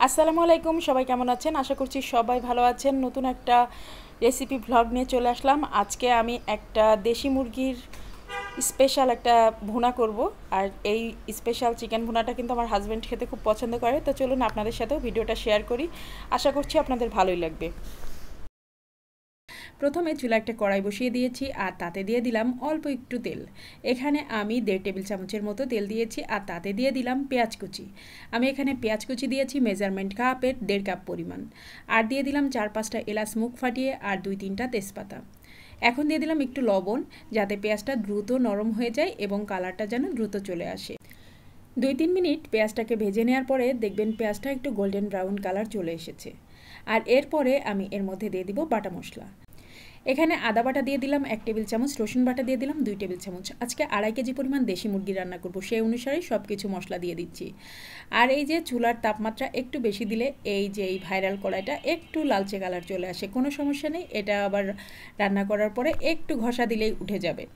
আসসালামু আলাইকুম, সবাই কেমন আছেন? আশা করছি সবাই ভালো আছেন। নতুন একটা রেসিপি ভ্লগ নিয়ে চলে আসলাম। আজকে আমি একটা দেশি মুরগির স্পেশাল একটা ভুনা করব। আর এই স্পেশাল চিকেন ভুনাটা কিন্তু আমার হাজব্যান্ড খেতে খুব পছন্দ করে। তো চলুন আপনাদের সাথেও ভিডিওটা শেয়ার করি। আশা করছি আপনাদের ভালোই লাগবে। প্রথমে চুলা একটা কড়াই বসিয়ে দিয়েছি আর তাতে দিয়ে দিলাম অল্প একটু তেল। এখানে আমি 1.5 টেবিল চামচের মতো তেল দিয়েছি আর তাতে দিয়ে দিলাম পেঁয়াজ কুচি। আমি এখানে পেঁয়াজ কুচি দিয়েছি মেজারমেন্ট কাপের 1.5 কাপ পরিমাণ। আর দিয়ে দিলাম 4-5টা এলাচ মুখ ফাটিয়ে আর 2-3টা তেজপাতা। এখন দিয়ে দিলাম একটু লবণ, যাতে পেঁয়াজটা দ্রুত নরম হয়ে যায় এবং কালারটা যেন দ্রুত চলে আসে। 2-3 মিনিট পেঁয়াজটাকে ভেজে নেওয়ার পরে দেখবেন পেঁয়াজটা একটু গোল্ডেন ব্রাউন কালার চলে এসেছে। আর এরপরে আমি এর মধ্যে দিয়ে দিব বাটা মশলা। এখানে আদা বাটা দিয়ে দিলাম 1 টেবিল চামচ, রসুন বাটা দিয়ে দিলাম 2 টেবিল চামচ। আজকে 2.5 কেজি পরিমাণ দেশি মুরগি রান্না করব, সেই অনুসারে সব কিছু মশলা দিয়ে দিচ্ছি। আর এই যে চুলার তাপমাত্রা একটু বেশি দিলে এই যে এই ভাইরাল কড়াইটা একটু লালচে কালার চলে আসে, কোনো সমস্যা নেই। এটা আবার রান্না করার পরে একটু ঘষা দিলেই উঠে যাবে।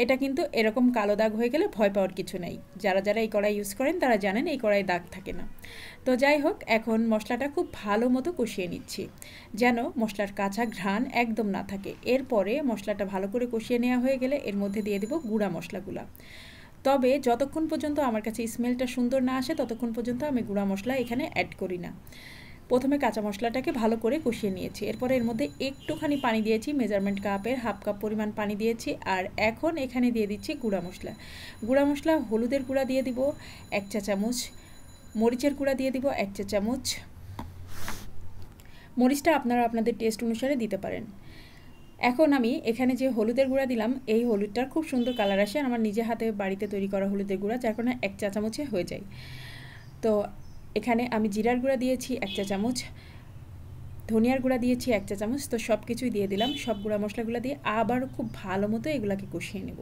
এটা কিন্তু এরকম কালো দাগ হয়ে গেলে ভয় পাওয়ার কিছু নেই। যারা যারা এই কড়াই ইউজ করেন তারা জানেন এই কড়াই দাগ থাকে না। তো যাই হোক, এখন মশলাটা খুব ভালো মতো কষিয়ে নিচ্ছি, যেন মশলার কাঁচা ঘ্রাণ একদম না থাকে। এরপরে মশলাটা ভালো করে কষিয়ে নেওয়া হয়ে গেলে এর মধ্যে দিয়ে দেবো গুঁড়া মশলাগুলো। তবে যতক্ষণ পর্যন্ত আমার কাছে স্মেলটা সুন্দর না আসে ততক্ষণ পর্যন্ত আমি গুঁড়া মশলা এখানে অ্যাড করি না। প্রথমে কাঁচা মশলাটাকে ভালো করে কষিয়ে নিয়েছি, এরপরে এর মধ্যে একটুখানি পানি দিয়েছি, মেজারমেন্ট কাপের 1/2 কাপ পরিমাণ পানি দিয়েছি। আর এখন এখানে দিয়ে দিচ্ছি গুঁড়া মশলা। গুঁড়া মশলা হলুদের গুঁড়া দিয়ে দিব 1 চা চামচ, মরিচের গুঁড়া দিয়ে দিব 1 চা চামচ। মরিচটা আপনারা আপনাদের টেস্ট অনুসারে দিতে পারেন। এখন আমি এখানে যে হলুদের গুঁড়া দিলাম, এই হলুদটার খুব সুন্দর কালার আসে, আমার নিজে হাতে বাড়িতে তৈরি করা হলুদের গুঁড়া, যার কারণে 1 চা চামচে হয়ে যায়। তো এখানে আমি জিরার গুঁড়া দিয়েছি 1 চা চামচ, ধনিয়ার গুঁড়া দিয়েছি 1 চা চামচ। তো সব কিছুই দিয়ে দিলাম, সব গুঁড়া মশলাগুলো দিয়ে আবার খুব ভালো মতো এগুলাকে কষিয়ে নেব।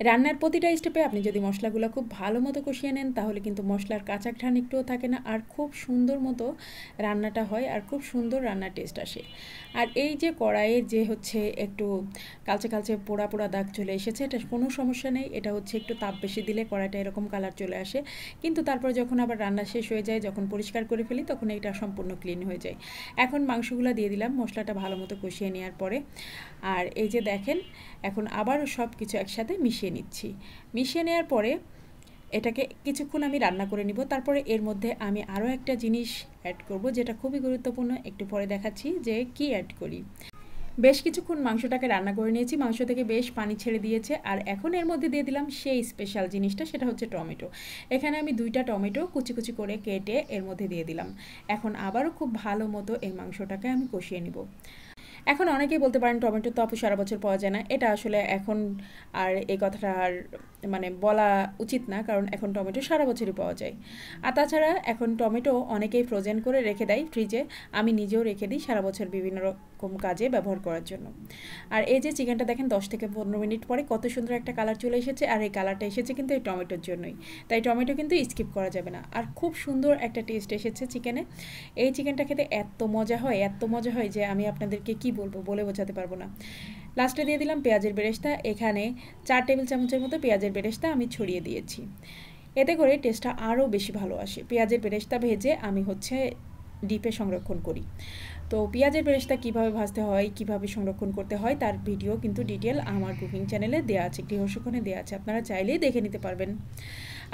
রান্নার প্রতিটা স্টেপে আপনি যদি মশলাগুলো খুব ভালো মতো কষিয়ে নেন তাহলে কিন্তু মশলার কাঁচা ঘ্রাণ একটুও থাকে না, আর খুব সুন্দর মতো রান্নাটা হয় আর খুব সুন্দর রান্নার টেস্ট আসে। আর এই যে কড়াইয়ের যে হচ্ছে একটু কালচে কালচে পোড়া পোড়া দাগ চলে এসেছে, এটা কোনো সমস্যা নেই। এটা হচ্ছে একটু তাপ বেশি দিলে কড়াইটা এরকম কালার চলে আসে, কিন্তু তারপর যখন আবার রান্না শেষ হয়ে যায়, যখন পরিষ্কার করে ফেলি, তখন এটা সম্পূর্ণ ক্লিন হয়ে যায়। এখন মাংসগুলো দিয়ে দিলাম মশলাটা ভালো মতো কষিয়ে নেওয়ার পরে। আর এই যে দেখেন, এখন আবারও সব কিছু একসাথে মিশিয়ে নিচ্ছি। মিশিয়ে নেওয়ার পরে এটাকে কিছুক্ষণ আমি রান্না করে নিব। তারপরে এর মধ্যে আমি আরও একটা জিনিস অ্যাড করব, যেটা খুবই গুরুত্বপূর্ণ। একটু পরে দেখাচ্ছি যে কি অ্যাড করি। বেশ কিছুক্ষণ মাংসটাকে রান্না করে নিয়েছি, মাংস থেকে বেশ পানি ছেড়ে দিয়েছে। আর এখন এর মধ্যে দিয়ে দিলাম সেই স্পেশাল জিনিসটা, সেটা হচ্ছে টমেটো। এখানে আমি 2টা টমেটো কুচি কুচি করে কেটে এর মধ্যে দিয়ে দিলাম। এখন আবারও খুব ভালো মতো এই মাংসটাকে আমি কষিয়ে নিব। এখন অনেকেই বলতে পারেন টমেটো তো আপু সারা বছর পাওয়া যায় না। এটা আসলে এখন আর এই কথাটা আর মানে বলা উচিত না, কারণ এখন টমেটো সারা বছরই পাওয়া যায়। আর তাছাড়া এখন টমেটো অনেকেই ফ্রোজেন করে রেখে দেয় ফ্রিজে, আমি নিজেও রেখে দিই সারা বছর বিভিন্ন রকম কাজে ব্যবহার করার জন্য। আর এই যে চিকেনটা দেখেন 10 থেকে 15 মিনিট পরে কত সুন্দর একটা কালার চলে এসেছে, আর এই কালারটা এসেছে কিন্তু এই টমেটোর জন্যই। তাই টমেটো কিন্তু স্কিপ করা যাবে না। আর খুব সুন্দর একটা টেস্ট এসেছে চিকেনে। এই চিকেনটা খেতে এত মজা হয়, এত মজা হয় যে আমি আপনাদেরকে কি বলবো, বলে বোঝাতে পারবো না। লাস্টে দিয়ে দিলাম পেঁয়াজের বেরেস্তা। এখানে 4 টেবিল চামচের মতো পেঁয়াজের বেরেস্তা আমি ছড়িয়ে দিয়েছি। এতে করে টেস্টটা আরও বেশি ভালো আসে। পেঁয়াজের বেরেস্তা ভেজে আমি হচ্ছে ডিপে সংরক্ষণ করি। তো পেঁয়াজের বেরেস্তা কীভাবে ভাজতে হয়, কীভাবে সংরক্ষণ করতে হয়, তার ভিডিও কিন্তু ডিটেল আমার কুকিং চ্যানেলে দেওয়া আছে, গৃহসুখনে দেওয়া আছে, আপনারা চাইলেই দেখে নিতে পারবেন।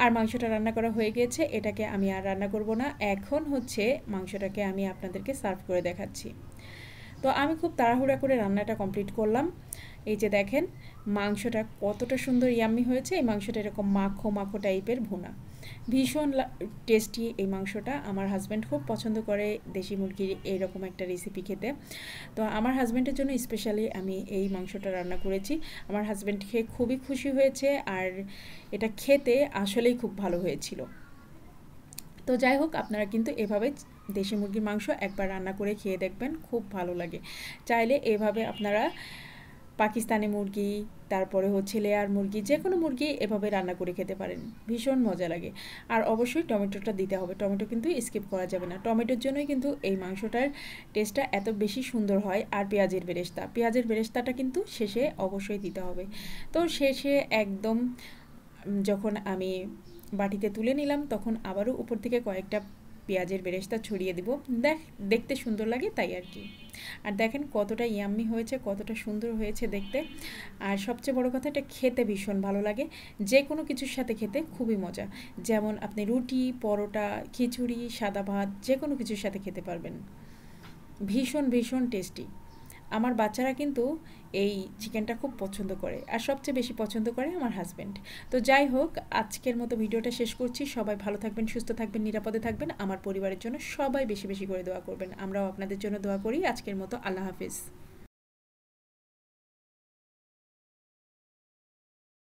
আর মাংসটা রান্না করা হয়ে গিয়েছে, এটাকে আমি আর রান্না করব না। এখন হচ্ছে মাংসটাকে আমি আপনাদেরকে সার্ভ করে দেখাচ্ছি। তো আমি খুব তাড়াহুড়া করে রান্নাটা কমপ্লিট করলাম। এই যে দেখেন মাংসটা কতটা সুন্দর ইয়াম্মি হয়েছে। এই মাংসটা এরকম মাখো মাখো টাইপের ভুনা, ভীষণ টেস্টি এই মাংসটা। আমার হাজব্যান্ড খুব পছন্দ করে দেশি মুরগির এইরকম একটা রেসিপি খেতে। তো আমার হাজব্যান্ডের জন্য স্পেশালি আমি এই মাংসটা রান্না করেছি। আমার হাজব্যান্ড খেয়ে খুবই খুশি হয়েছে, আর এটা খেতে আসলেই খুব ভালো হয়েছিল। তো যাই হোক, আপনারা কিন্তু এভাবে দেশি মুরগির মাংস একবার রান্না করে খেয়ে দেখবেন, খুব ভালো লাগে। চাইলে এভাবে আপনারা পাকিস্তানি মুরগি, তারপরে হচ্ছে লেয়ার মুরগি, যে কোনো মুরগি এভাবে রান্না করে খেতে পারেন, ভীষণ মজা লাগে। আর অবশ্যই টমেটোটা দিতে হবে, টমেটো কিন্তু স্কিপ করা যাবে না। টমেটোর জন্যই কিন্তু এই মাংসটার টেস্টটা এত বেশি সুন্দর হয়। আর পেঁয়াজের বেরেস্তা, পেঁয়াজের বেরেস্তাটা কিন্তু শেষে অবশ্যই দিতে হবে। তো শেষে একদম যখন আমি বাটিতে তুলে নিলাম, তখন আবারও উপর থেকে কয়েকটা পেঁয়াজের বেরেস্তা ছড়িয়ে দিব। দেখতে সুন্দর লাগে তাই আর কি। আর দেখেন কতটা ইয়াম্মি হয়েছে, কতটা সুন্দর হয়েছে দেখতে। আর সবচেয়ে বড় কথা, এটা খেতে ভীষণ ভালো লাগে, যে কোনো কিছুর সাথে খেতে খুবই মজা। যেমন আপনি রুটি, পরোটা, খিচুড়ি, সাদা ভাত, যে কোনো কিছুর সাথে খেতে পারবেন। ভীষণ ভীষণ টেস্টি। আমার বাচ্চারা কিন্তু এই চিকেনটা খুব পছন্দ করে, আর সবচেয়ে বেশি পছন্দ করে আমার হাজব্যান্ড। তো যাই হোক, আজকের মতো ভিডিওটা শেষ করছি। সবাই ভালো থাকবেন, সুস্থ থাকবেন, নিরাপদে থাকবেন। আমার পরিবারের জন্য সবাই বেশি বেশি করে দোয়া করবেন। আমরাও আপনাদের জন্য দোয়া করি। আজকের মতো আল্লাহ হাফিজ।